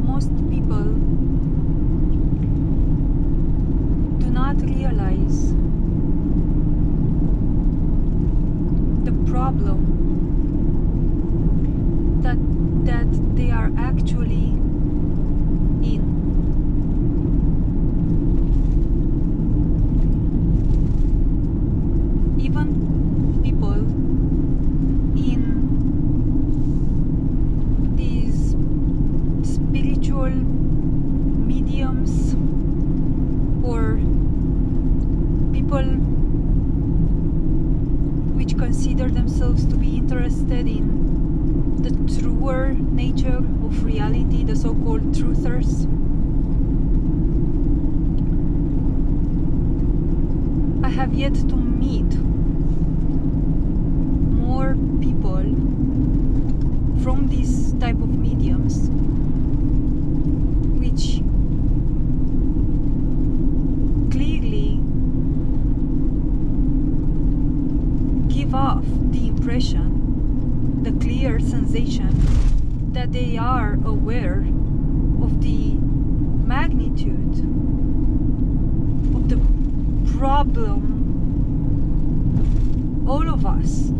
Most people do not realize the problem that they are actually in. Even people in these spiritual mediums or people which consider themselves to be interested in the truer nature of reality, the so-called truthers. I have yet to meet more people from this type of mediums which clearly give off the impression, the clear sensation that they are aware of the magnitude of the problem all of us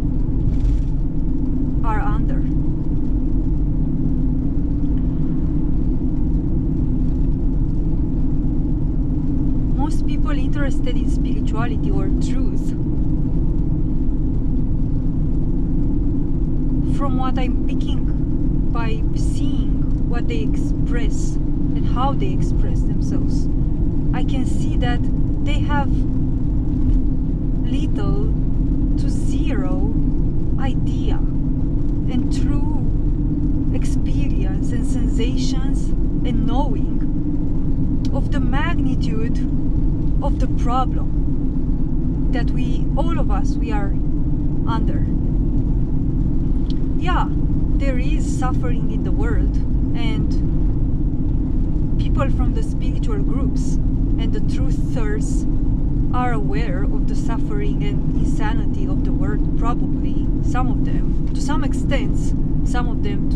are under. Most people interested in spirituality or truth, from what I'm picking by seeing what they express and how they express themselves, I can see that they have little to zero idea and true experience and sensations and knowing of the magnitude of the problem that all of us are under. Yeah, there is suffering in the world, and people from the spiritual groups and the truthers are aware of the suffering and insanity of the world, probably. Some of them, to some extent, some of them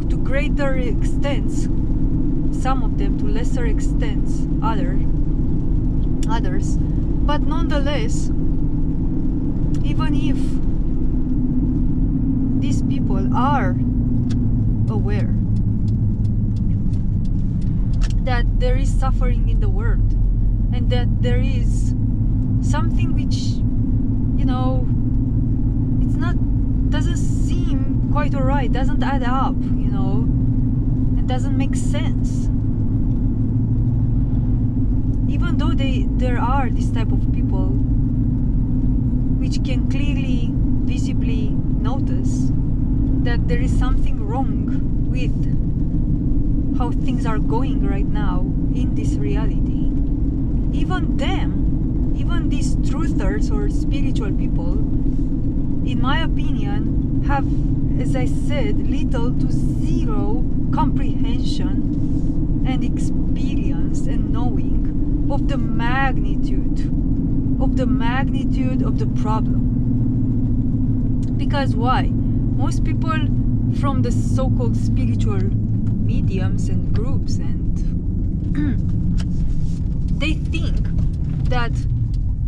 to greater extents, some of them to lesser extents, others. But nonetheless, even if these people are aware that there is suffering in the world and that there is something which, doesn't seem quite alright, doesn't add up, it doesn't make sense. Even though there are this type of people which can clearly, visibly notice that there is something wrong with how things are going right now in this reality, even these truthers or spiritual people, in my opinion, have, as I said, little to zero comprehension and experience and knowing of the magnitude of the problem. Because why? Most people from the so-called spiritual mediums and groups, and they think that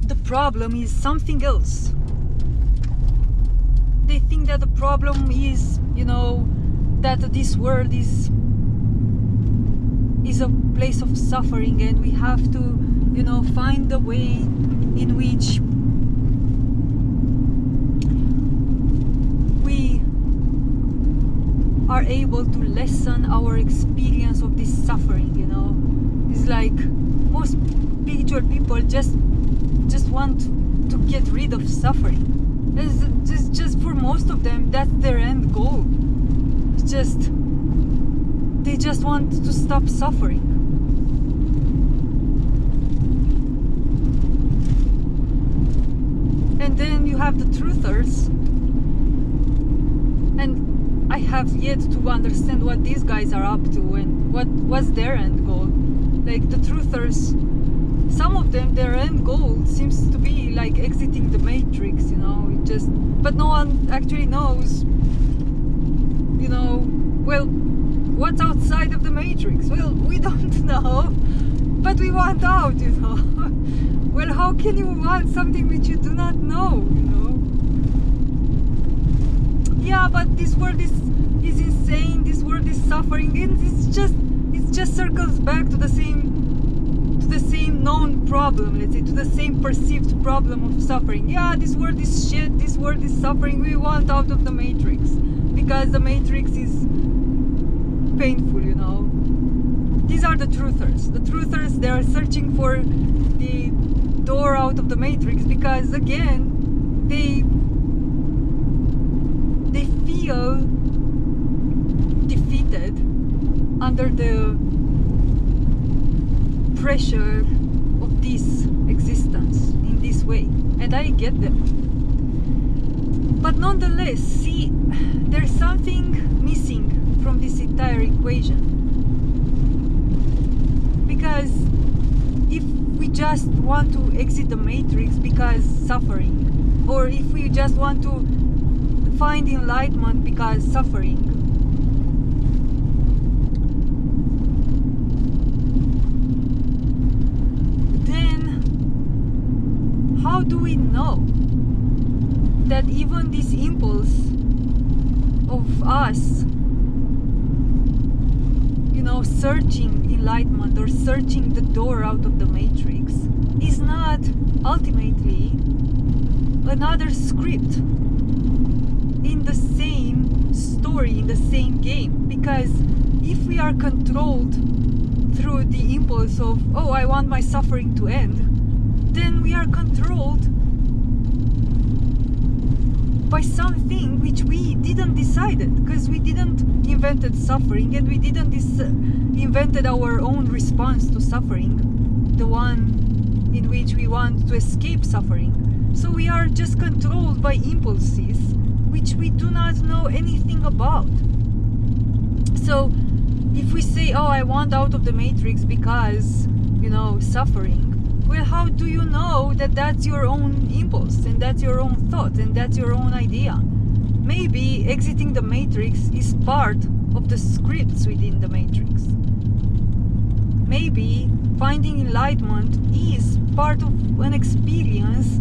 the problem is something else. They think that the problem is, that this world is a place of suffering, and we have to, find a way in which we are able to lessen our experience of this suffering. It's like most spiritual people just want to get rid of suffering. It's just for most of them, that's their end goal. It's just they just want to stop suffering. And then you have the truthers, and I have yet to understand what these guys are up to and what's their end goal. Like, the truthers some of them, their end goal seems to be like exiting the matrix, you know, but no one actually knows, you know, well, what's outside of the matrix? Well, we don't know, but we want out, you know. Well, how can you want something which you do not know, you know? Yeah, but this world is insane, this world is suffering, and it just circles back to the same known problem, let's say, to the same perceived problem of suffering. Yeah, this world is shit, this world is suffering, we want out of the matrix because the matrix is painful, you know. These are the truthers. The truthers, they are searching for the door out of the matrix because, again, they feel defeated under the pressure of this existence in this way, and I get them. But nonetheless, see, there's something missing from this entire equation, because if we just want to exit the matrix because suffering, or if we just want to find enlightenment because suffering, how do we know that even this impulse of us, you know, searching enlightenment or searching the door out of the matrix is not ultimately another script in the same story, in the same game? Because if we are controlled through the impulse of, oh, I want my suffering to end, then we are controlled by something which we didn't decide it, because we didn't invented suffering, and we didn't invented our own response to suffering, the one in which we want to escape suffering. So we are just controlled by impulses which we do not know anything about. So if we say, oh, I want out of the matrix because, you know, suffering, well, how do you know that that's your own impulse, and that's your own thought, and that's your own idea? Maybe exiting the matrix is part of the scripts within the matrix. Maybe finding enlightenment is part of an experience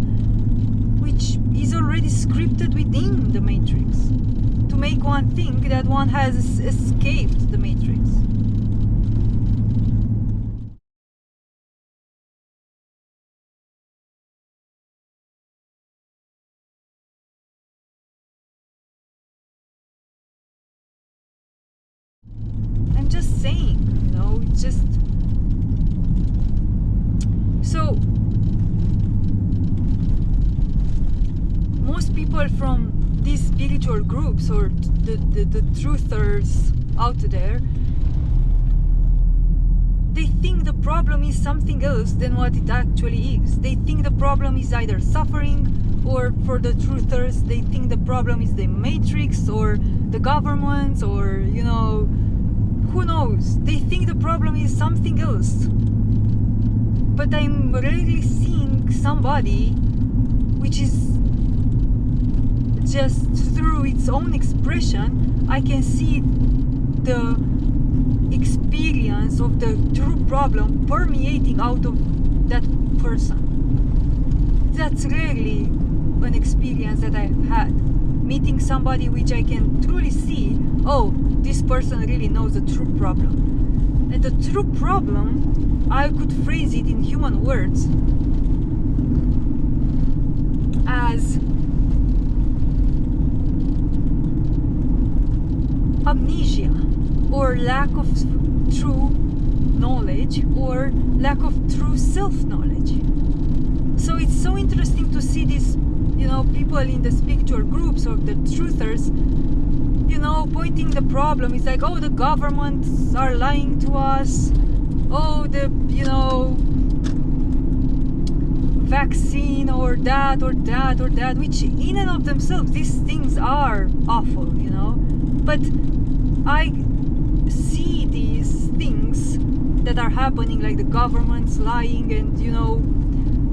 which is already scripted within the matrix, to make one think that one has escaped the matrix. I'm just saying, you know, it's just so most people from these spiritual groups or the truthers out there, they think the problem is something else than what it actually is. They think the problem is either suffering, or for the truthers, they think the problem is the matrix or the governments, or, you know, who knows? They think the problem is something else. But I'm rarely seeing somebody which is just through its own expression, I can see the experience of the true problem permeating out of that person. That's rarely an experience that I've had. Meeting somebody which I can truly see, oh, this person really knows the true problem. And the true problem, I could phrase it in human words as amnesia, or lack of true knowledge, or lack of true self-knowledge. So it's so interesting to see these, you know, people in the spiritual groups or the truthers, you know, pointing the problem. It's like, oh, the governments are lying to us, oh, the, you know, vaccine, or that, or that, or that, which in and of themselves, these things are awful, you know. But I see these things that are happening, like the government's lying and, you know,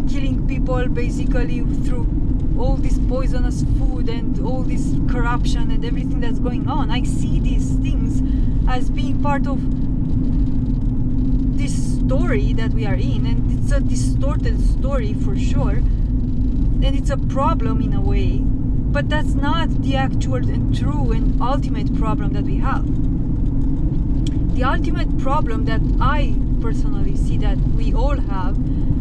killing people basically through all this poisonous food and all this corruption and everything that's going on. I see these things as being part of this story that we are in, and it's a distorted story for sure, and it's a problem in a way, but that's not the actual and true and ultimate problem that we have. The ultimate problem that I personally see that we all have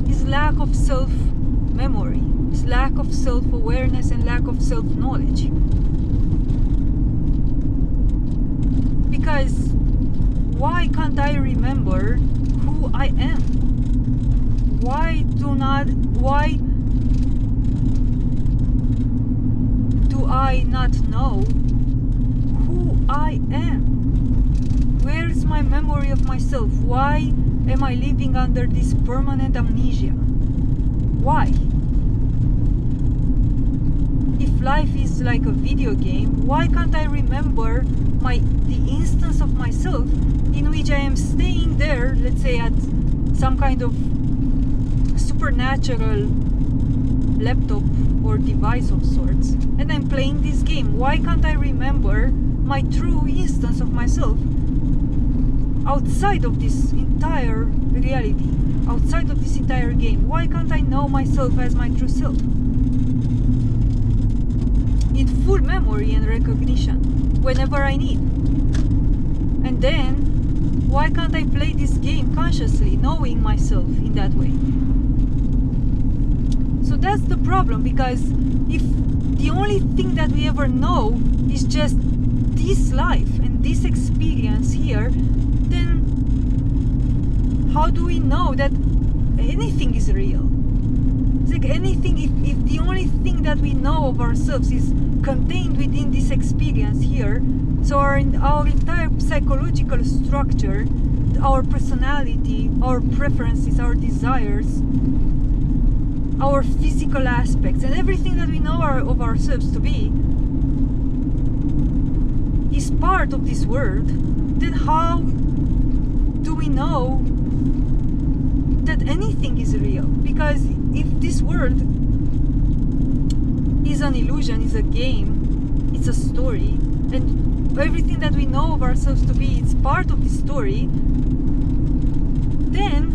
is lack of self-memory, is lack of self-awareness and lack of self-knowledge. Because why can't I remember who I am? Why do I not know who I am? Where's my memory of myself? Why am I living under this permanent amnesia? Why? If life is like a video game, why can't I remember the instance of myself in which I am staying there, let's say at some kind of supernatural laptop or device of sorts, and I'm playing this game? Why can't I remember my true instance of myself outside of this entire reality, outside of this entire game? Why can't I know myself as my true self in full memory and recognition whenever I need? And then why can't I play this game consciously, knowing myself in that way? So that's the problem, because if the only thing that we ever know is just this life and this experience here, then how do we know that anything is real? It's like anything, if the only thing that we know of ourselves is contained within this experience here, so our entire psychological structure, our personality, our preferences, our desires, our physical aspects, and everything that we know of ourselves to be is part of this world, then how do we know that anything is real? Because if this world is an illusion, is a game, it's a story, and everything that we know of ourselves to be is part of the story, then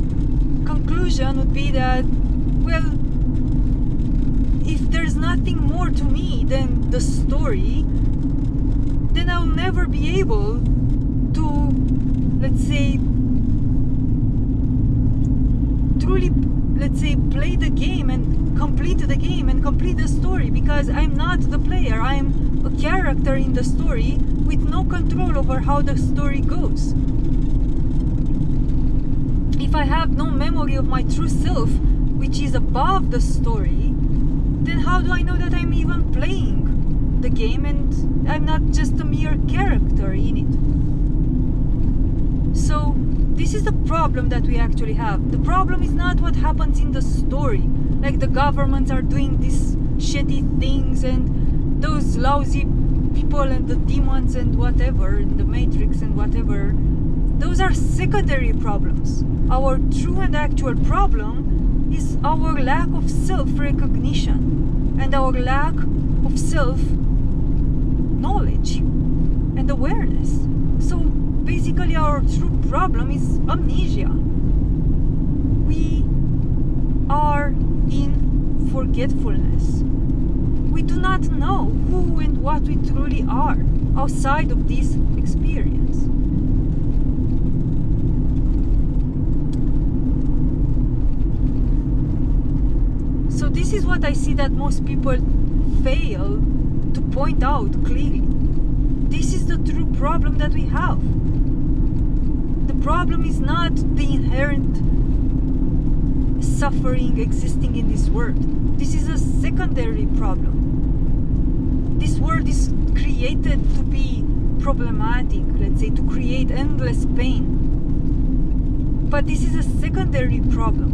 conclusion would be that, well, if there's nothing more to me than the story, then I'll never be able to, let's say, truly, let's say, play the game and complete the game and complete the story, because I'm not the player. I'm a character in the story with no control over how the story goes. If I have no memory of my true self, which is above the story, then how do I know that I'm even playing the game and I'm not just a mere character in it? So this is the problem that we actually have. The problem is not what happens in the story, like the governments are doing these shitty things and those lousy people and the demons and whatever, and the Matrix and whatever. Those are secondary problems. Our true and actual problem is our lack of self-recognition and our lack of self-knowledge and awareness. So basically our true problem is amnesia. We are in forgetfulness. We do not know who and what we truly are outside of this experience. So this is what I see that most people fail to point out clearly. This is the true problem that we have. The problem is not the inherent suffering existing in this world. This is a secondary problem. This world is created to be problematic, let's say, to create endless pain. But this is a secondary problem.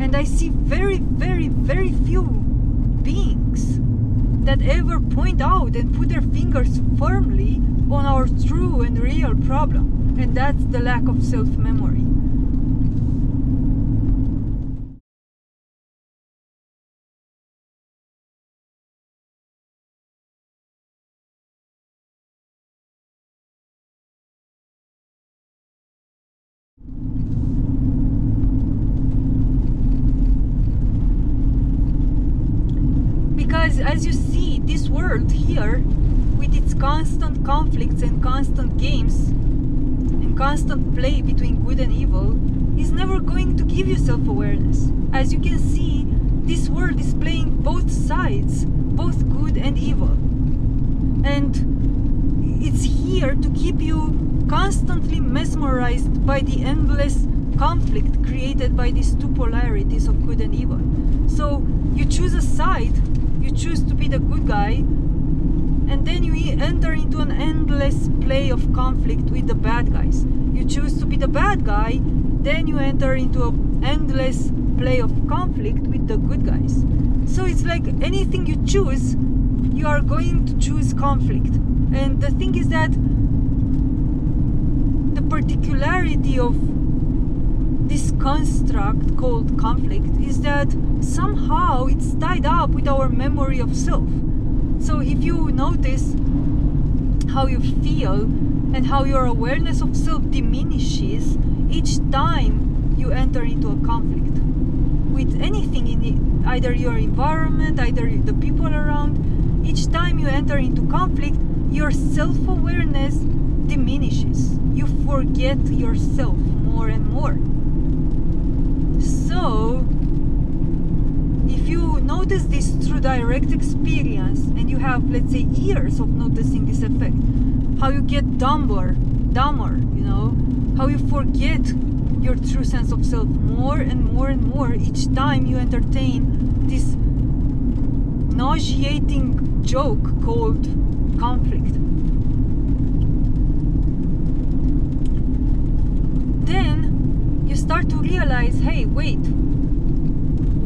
And I see very, very, very few beings that ever point out and put their fingers firmly real problem, and that's the lack of self-memory. Because as you see, this world here, with its constant conflicts and constant games and constant play between good and evil, is never going to give you self-awareness. As you can see, this world is playing both sides, both good and evil. And it's here to keep you constantly mesmerized by the endless conflict created by these two polarities of good and evil. So you choose a side, you choose to be the good guy, and then you enter into an endless play of conflict with the bad guys. You choose to be the bad guy, then you enter into an endless play of conflict with the good guys. So it's like anything you choose, you are going to choose conflict. And the thing is that the particularity of this construct called conflict is that somehow it's tied up with our memory of self. So if you notice how you feel and how your awareness of self diminishes each time you enter into a conflict with anything in it, either your environment, either the people around, each time you enter into conflict, your self-awareness diminishes. You forget yourself more and more. So if you notice this through direct experience, and you have, let's say, years of noticing this effect, how you get dumber, you know, how you forget your true sense of self more and more and more each time you entertain this nauseating joke called conflict. Then you start to realize, hey, wait,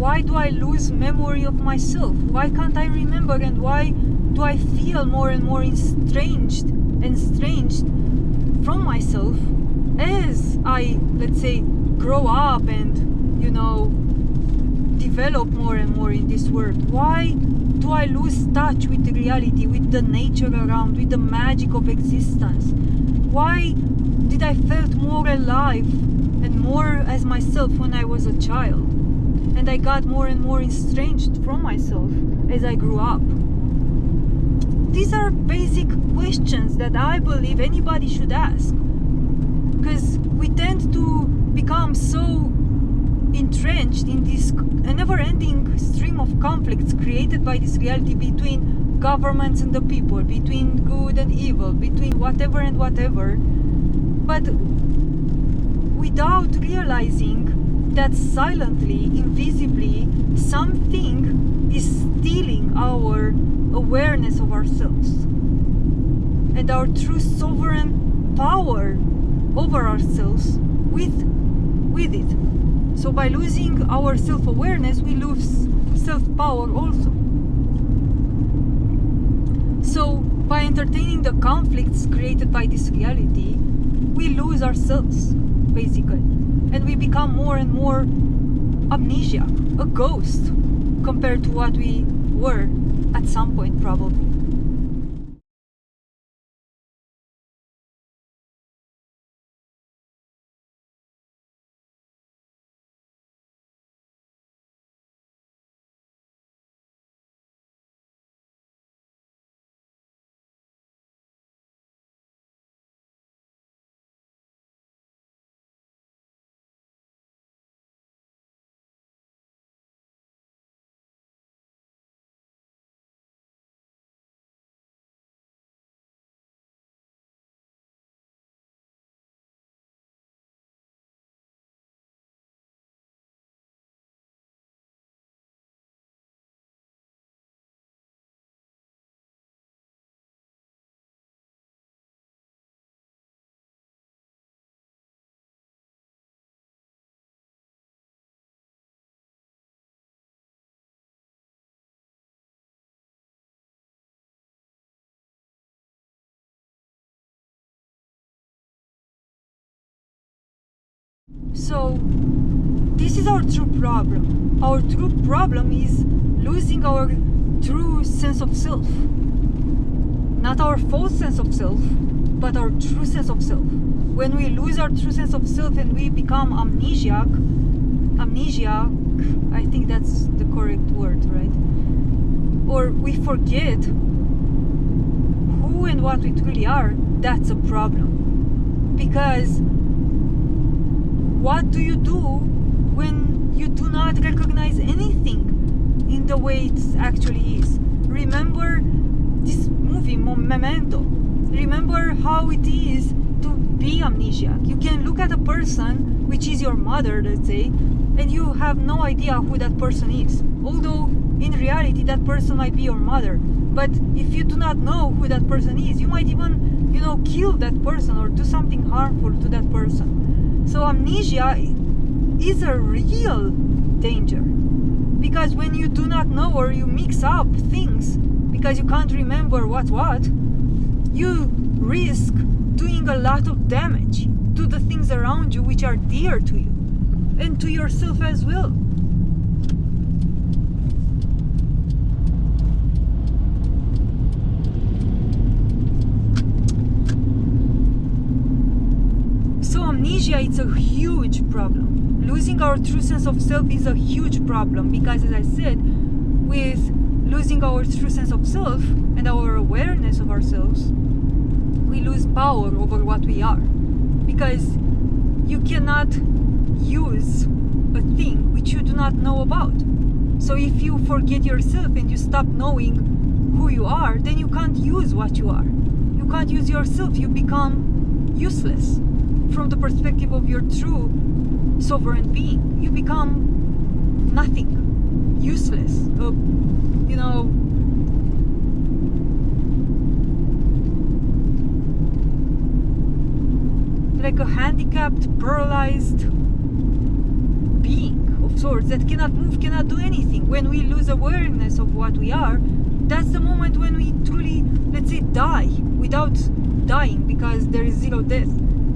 why do I lose memory of myself? Why can't I remember? And why do I feel more and more estranged from myself as I, let's say, grow up and, you know, develop more and more in this world? Why do I lose touch with reality, with the nature around, with the magic of existence? Why did I felt more alive and more as myself when I was a child? And I got more and more estranged from myself as I grew up. These are basic questions that I believe anybody should ask, because we tend to become so entrenched in this never-ending stream of conflicts created by this reality between governments and the people, between good and evil, between whatever and whatever, but without realizing that silently, invisibly, something is stealing our awareness of ourselves and our true sovereign power over ourselves with it. So by losing our self-awareness, we lose self-power also. So by entertaining the conflicts created by this reality, we lose ourselves, basically. And we become more and more amnesia, a ghost, compared to what we were at some point, probably. So this is our true problem. Our true problem is losing our true sense of self. Not our false sense of self, but our true sense of self. When we lose our true sense of self and we become amnesiac, I think that's the correct word, right? Or we forget who and what we truly are, that's a problem. Because what do you do when you do not recognize anything in the way it actually is? Remember this movie, Memento. Remember how it is to be amnesiac. You can look at a person, which is your mother, let's say, and you have no idea who that person is. Although in reality that person might be your mother. But if you do not know who that person is, you might even, kill that person or do something harmful to that person. So amnesia is a real danger. Because when you do not know or you mix up things because you can't remember what's what, you risk doing a lot of damage to the things around you which are dear to you and to yourself as well. So amnesia, it's a huge problem. Losing our true sense of self is a huge problem because, as I said, with losing our true sense of self and our awareness of ourselves, we lose power over what we are. Because you cannot use a thing which you do not know about. So if you forget yourself and you stop knowing who you are, then you can't use what you are. You can't use yourself. You become useless from the perspective of your true sovereign being. You become nothing, useless, like a handicapped, paralyzed being of sorts that cannot move, cannot do anything. When we lose awareness of what we are, that's the moment when we truly, let's say, die without dying, because there is zero death.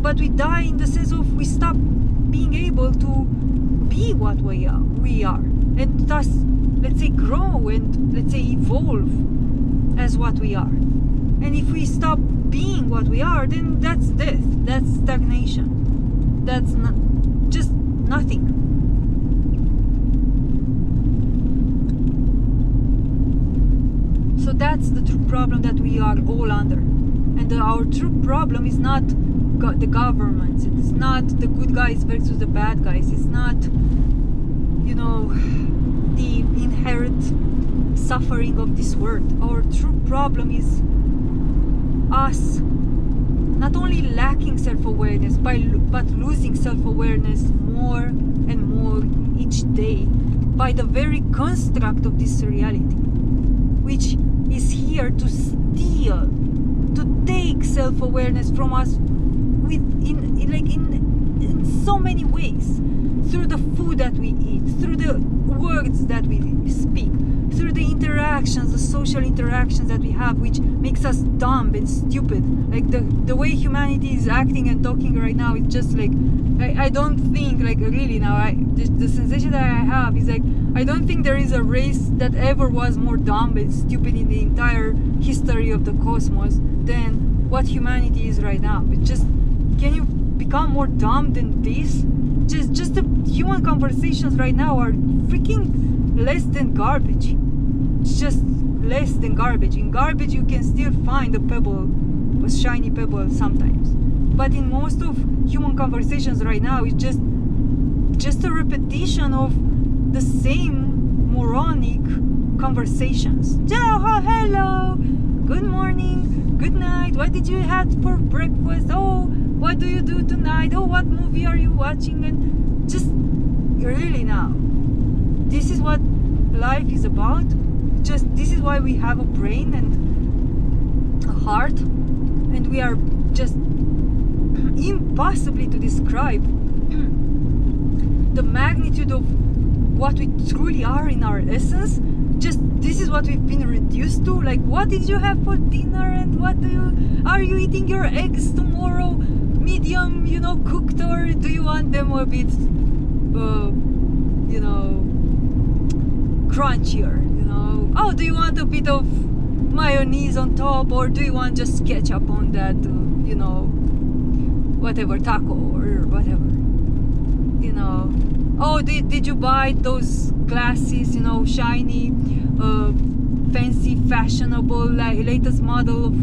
But we die in the sense of we stop being able to be what we are, and thus, let's say, grow and, let's say, evolve as what we are. And if we stop being what we are, then that's death, that's stagnation, that's just nothing. So that's the true problem that we are all under. And our true problem is not the government, it's not the good guys versus the bad guys, it's not, the inherent suffering of this world. Our true problem is us not only lacking self-awareness, but losing self-awareness more and more each day by the very construct of this reality, which is here to steal, to take self-awareness from us in so many ways, through the food that we eat, through the words that we speak, through the interactions, the social interactions that we have, which makes us dumb and stupid. Like the way humanity is acting and talking right now is just like, I don't think, like, really now, the sensation that I have is like, I don't think there is a race that ever was more dumb and stupid in the entire history of the cosmos than what humanity is right now. It's just, can you become more dumb than this? Just the human conversations right now are freaking less than garbage. It's just less than garbage. In garbage you can still find a pebble, a shiny pebble sometimes. But in most of human conversations right now, it's just a repetition of the same moronic conversations. Hello, good morning, good night, what did you have for breakfast? Oh, what do you do tonight? Oh, what movie are you watching? And just really now, this is what life is about. Just this is why we have a brain and a heart, and we are just impossibly to describe the magnitude of what we truly are in our essence. Just this is what we've been reduced to. Like, what did you have for dinner, and are you eating your eggs tomorrow medium, cooked, or do you want them a bit, crunchier, Oh, do you want a bit of mayonnaise on top, or do you want just ketchup on that, whatever, taco or whatever, Oh, did you buy those glasses, shiny, fancy, fashionable, latest model of,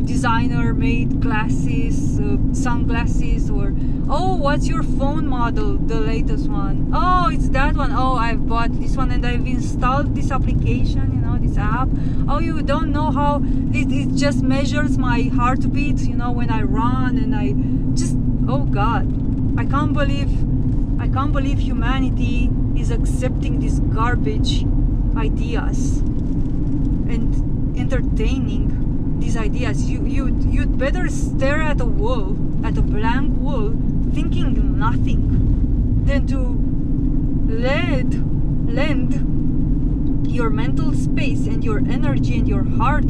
designer made glasses, sunglasses, or oh, what's your phone model, the latest one? Oh, it's that one. Oh, I've bought this one and I've installed this application, this app. Oh, you don't know how it just measures my heartbeat, when I run, and I just, oh God, I can't believe humanity is accepting these garbage ideas and entertaining these ideas. You'd better stare at a wall, at a blank wall, thinking nothing, than to lend your mental space and your energy and your heart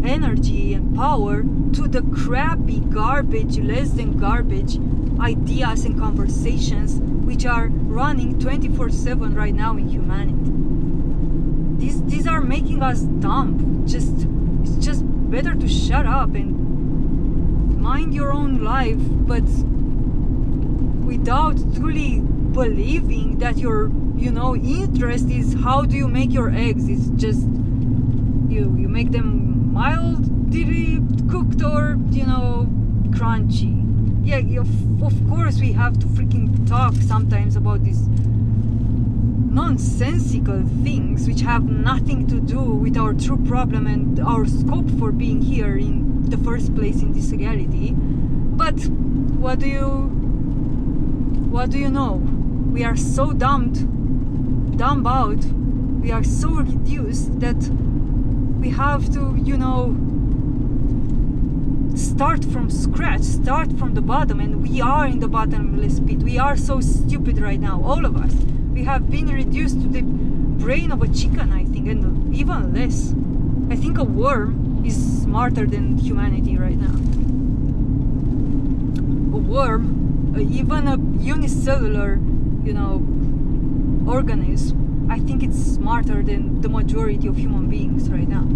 energy and power to the crappy garbage, less than garbage ideas and conversations which are running 24/7 right now in humanity. These are making us dumb. It's just better to shut up and mind your own life, but without truly believing that your interest is how do you make your eggs. It's just you make them mildly cooked or crunchy. Yeah, of course we have to freaking talk sometimes about these nonsensical things which have nothing to do with our true problem and our scope for being here in the first place in this reality. But what do you know? We are so dumbed out, we are so reduced that we have to, start from scratch, start from the bottom, and we are in the bottomless pit. We are so stupid right now, all of us. We have been reduced to the brain of a chicken, I think, and even less. I think a worm is smarter than humanity right now. A worm, even a unicellular, organism, I think it's smarter than the majority of human beings right now.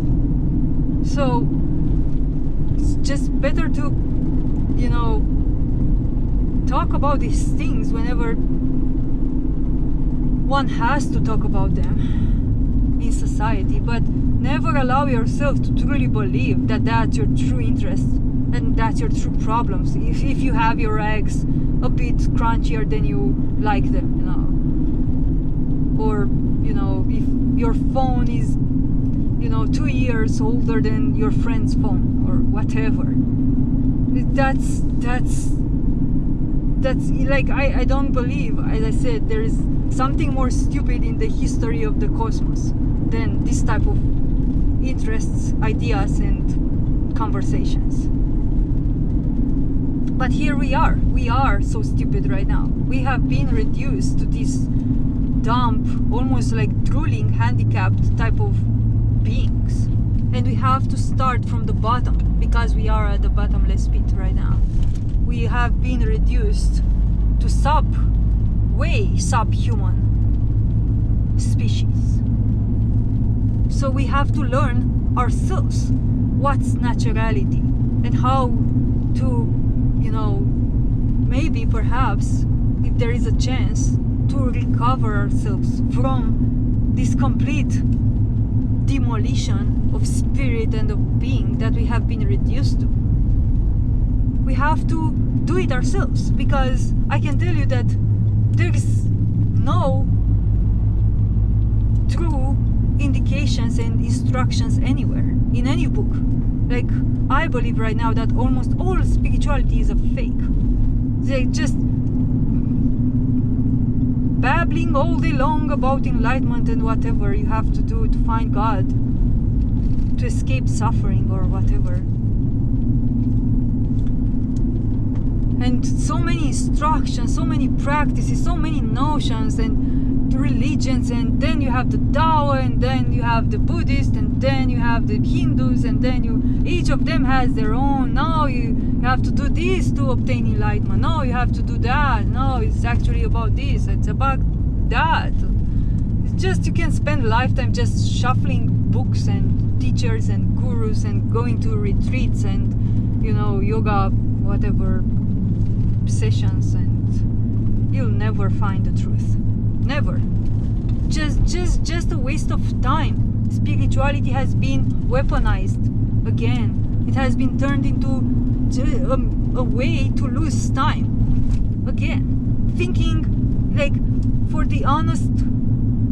So it's just better to, talk about these things whenever one has to talk about them in society, but never allow yourself to truly believe that that's your true interest and that's your true problems. If you have your eggs a bit crunchier than you like them, or if your phone is 2 years older than your friend's phone or whatever, that's like, I don't believe, as I said, there is something more stupid in the history of the cosmos than this type of interests, ideas, and conversations. But here we are so stupid right now. We have been reduced to this dumb, almost like drooling, handicapped type of beings, and we have to start from the bottom because we are at the bottomless pit right now. We have been reduced to way subhuman species. So we have to learn ourselves what's naturality and how to, maybe perhaps if there is a chance to recover ourselves from this complete demolition of spirit and of being that we have been reduced to. We have to do it ourselves, because I can tell you that there is no true indications and instructions anywhere in any book. Like, I believe right now that almost all spirituality is a fake. They just babbling all day long about enlightenment and whatever you have to do to find God, to escape suffering or whatever. And so many instructions, so many practices, so many notions and religions, and then you have the Tao, and then you have the Buddhist, and then you have the Hindus, and then each of them has their own. Now you have to do this to obtain enlightenment. No, you have to do that. No, it's actually about this. It's about that. It's just you can spend a lifetime just shuffling books and teachers and gurus and going to retreats and, you know, yoga, whatever, sessions, and you'll never find the truth. Never. Just a waste of time. Spirituality has been weaponized again. It has been turned into a way to lose time again, thinking like for the honest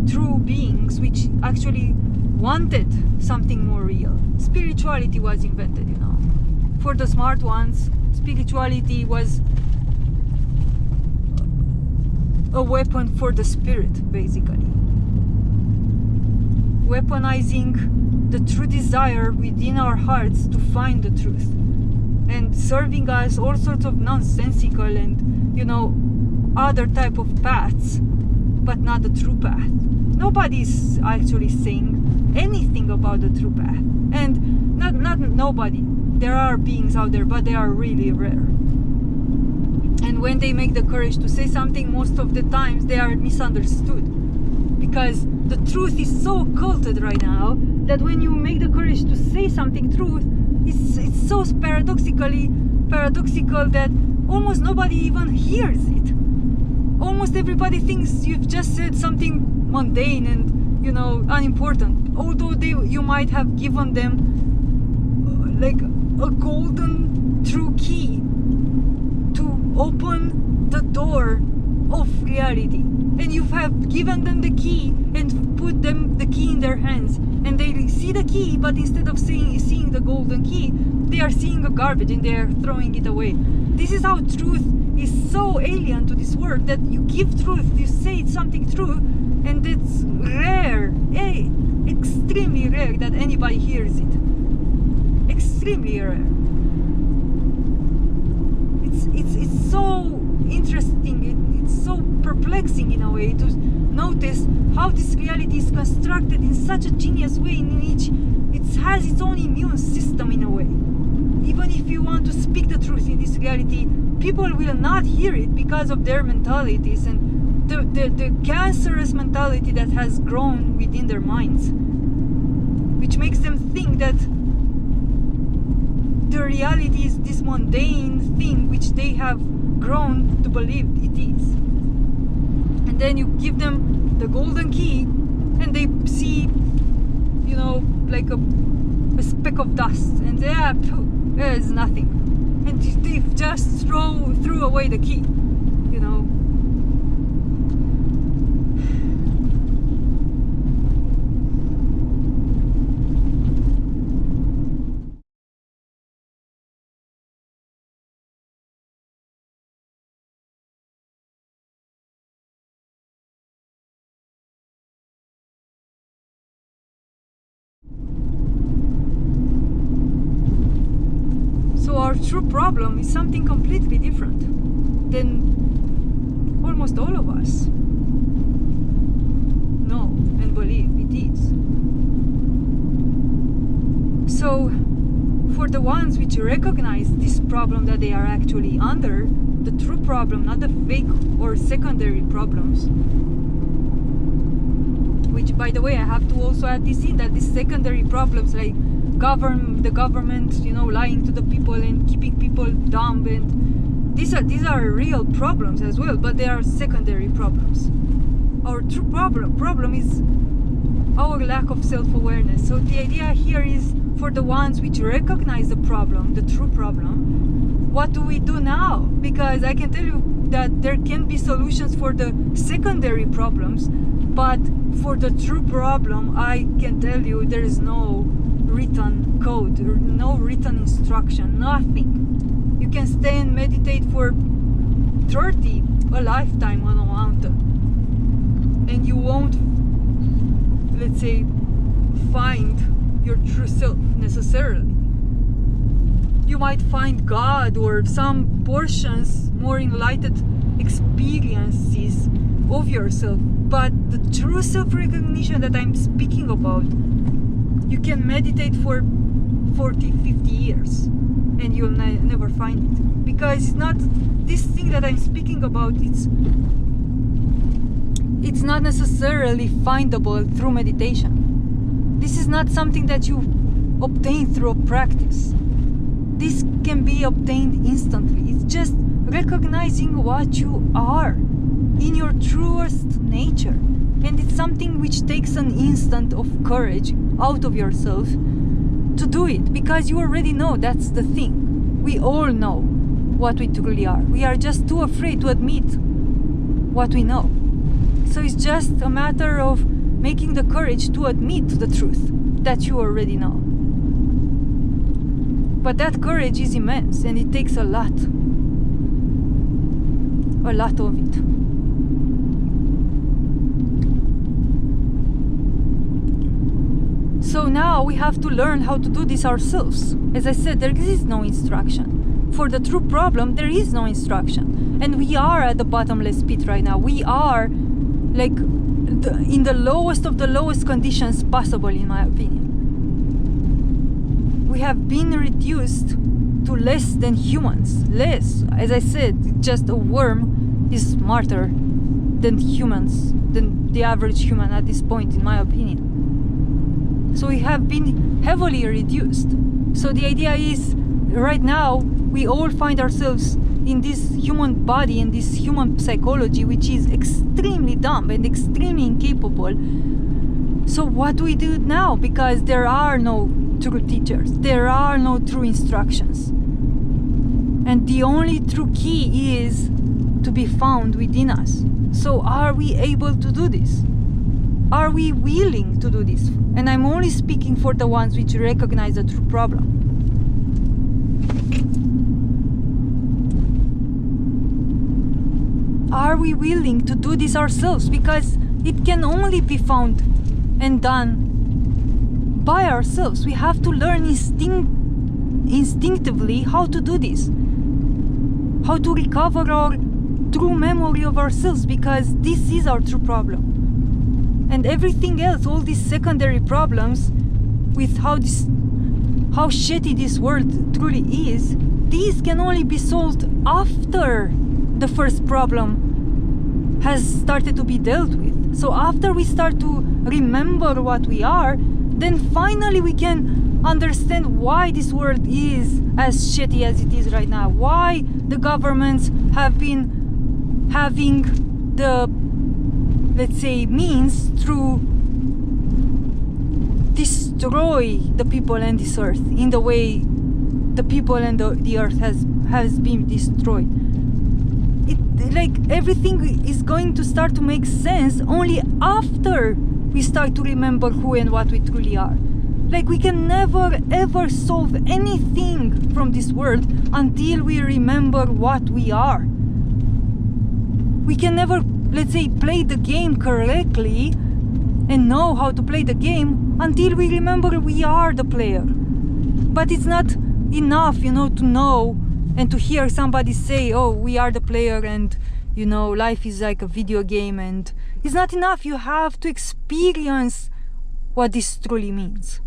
true beings which actually wanted something more real, spirituality was invented, you know. For the smart ones, spirituality was a weapon for the spirit, basically, weaponizing the true desire within our hearts to find the truth, and serving us all sorts of nonsensical and, you know, other type of paths, but not the true path. Nobody's actually saying anything about the true path, and not nobody. There are beings out there, but they are really rare. And when they make the courage to say something, most of the times they are misunderstood, because the truth is so occulted right now that when you make the courage to say something truth, it's so paradoxical that almost nobody even hears it. Almost everybody thinks you've just said something mundane and, you know, unimportant, although you might have given them like a golden true key to open the door of reality, and you have given them the key and put them the key in their hands, and they see the key, but instead of seeing the golden key, they are seeing a garbage and they are throwing it away. This is how truth is so alien to this world, that you give truth, you say something true, and it's rare, extremely rare that anybody hears it. Extremely rare. It's so interesting, it's so perplexing in a way to notice how this reality is constructed in such a genius way, in which it has its own immune system in a way. Even if you want to speak the truth in this reality, people will not hear it because of their mentalities and the cancerous mentality that has grown within their minds, which makes them think that the reality is this mundane thing which they have grown to believe it is. And then you give them the golden key and they see, you know, like a speck of dust, and there's nothing, and they just threw away the key, you know. So our true problem is something completely different than almost all of us know and believe it is. So for the ones which recognize this problem that they are actually under, the true problem, not the fake or secondary problems, which, by the way, I have to also add this in, that these secondary problems like the government, you know, lying to the people and keeping people dumb, and these are real problems as well, but they are secondary problems. Our true problem is our lack of self-awareness. So the idea here is, for the ones which recognize the problem, the true problem, what do we do now? Because I can tell you that there can be solutions for the secondary problems, but for the true problem, I can tell you there is no written code, no written instruction, nothing. You can stay and meditate for a lifetime on a mountain, and you won't, let's say, find your true self necessarily. You might find God or some portions, more enlightened experiences of yourself, but the true self-recognition that I'm speaking about, you can meditate for 40, 50 years and you'll never find it, because it's not this thing that I'm speaking about. It's not necessarily findable through meditation. This is not something that you obtain through a practice. This can be obtained instantly. It's just recognizing what you are in your truest nature. And it's something which takes an instant of courage out of yourself to do it, because you already know. That's the thing. We all know what we truly are. We are just too afraid to admit what we know. So it's just a matter of making the courage to admit the truth that you already know. But that courage is immense, and it takes a lot of it. So now we have to learn how to do this ourselves. As I said, there is no instruction. For the true problem, there is no instruction. And we are at the bottomless pit right now. We are like in the lowest of the lowest conditions possible, in my opinion. We have been reduced to less than humans. Less. As I said, just a worm is smarter than humans, than the average human at this point, in my opinion. So we have been heavily reduced. So the idea is, right now, we all find ourselves in this human body and this human psychology, which is extremely dumb and extremely incapable. So what do we do now? Because there are no true teachers. There are no true instructions. And the only true key is to be found within us. So are we able to do this? Are we willing to do this? And I'm only speaking for the ones which recognize the true problem. Are we willing to do this ourselves? Because it can only be found and done by ourselves. We have to learn instinctively how to do this. How to recover our true memory of ourselves, because this is our true problem. And everything else, all these secondary problems with how shitty this world truly is, these can only be solved after the first problem has started to be dealt with. So after we start to remember what we are, then finally we can understand why this world is as shitty as it is right now. Why the governments have been having the, let's say, means to destroy the people and this earth in the way the people and the earth has been destroyed. Like everything is going to start to make sense only after we start to remember who and what we truly are. Like we can never ever solve anything from this world until we remember what we are. We can never, let's say, play the game correctly and know how to play the game until we remember we are the player. But it's not enough, to know and to hear somebody say, oh, we are the player and, life is like a video game, and it's not enough. You have to experience what this truly means.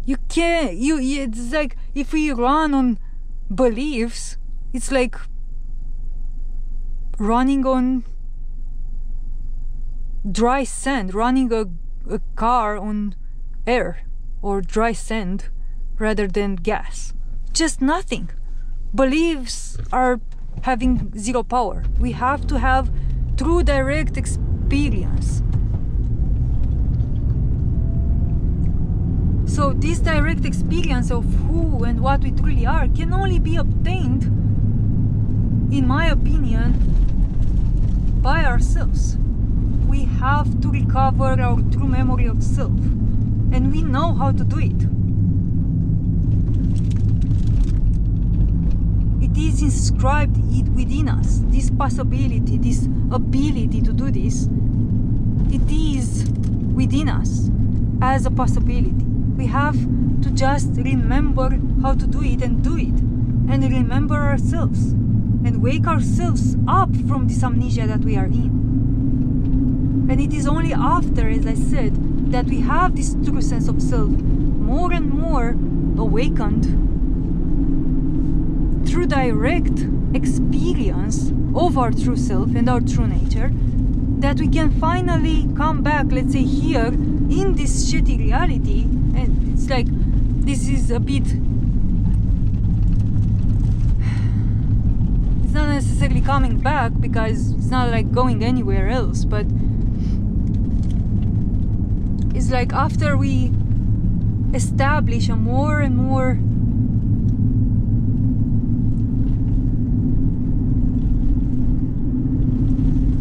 You can't, it's like if we run on beliefs, it's like running on dry sand, running a car on air or dry sand rather than gas. Just nothing. Beliefs are having zero power. We have to have true direct experience. So this direct experience of who and what we truly are can only be obtained, in my opinion, by ourselves. We have to recover our true memory of self, and we know how to do it. It is inscribed within us, this possibility, this ability to do this. It is within us as a possibility. We have to just remember how to do it, and remember ourselves, and wake ourselves up from this amnesia that we are in. And it is only after, as I said, that we have this true sense of self, more and more awakened through direct experience of our true self and our true nature, that we can finally come back, let's say, here in this shitty reality. And it's like, this is a bit, it's not necessarily coming back because it's not like going anywhere else, but it's like after we establish a more and more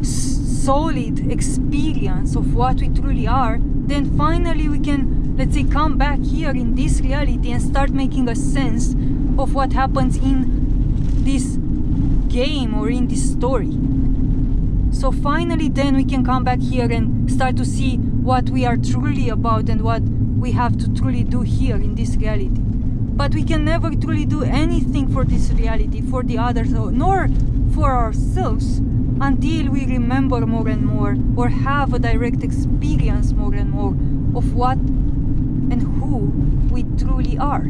solid experience of what we truly are, then finally we can, let's say, come back here in this reality and start making a sense of what happens in this game or in this story. So finally then we can come back here and start to see what we are truly about and what we have to truly do here in this reality. But we can never truly do anything for this reality, for the others, nor for ourselves, until we remember more and more, or have a direct experience more and more of what and who we truly are.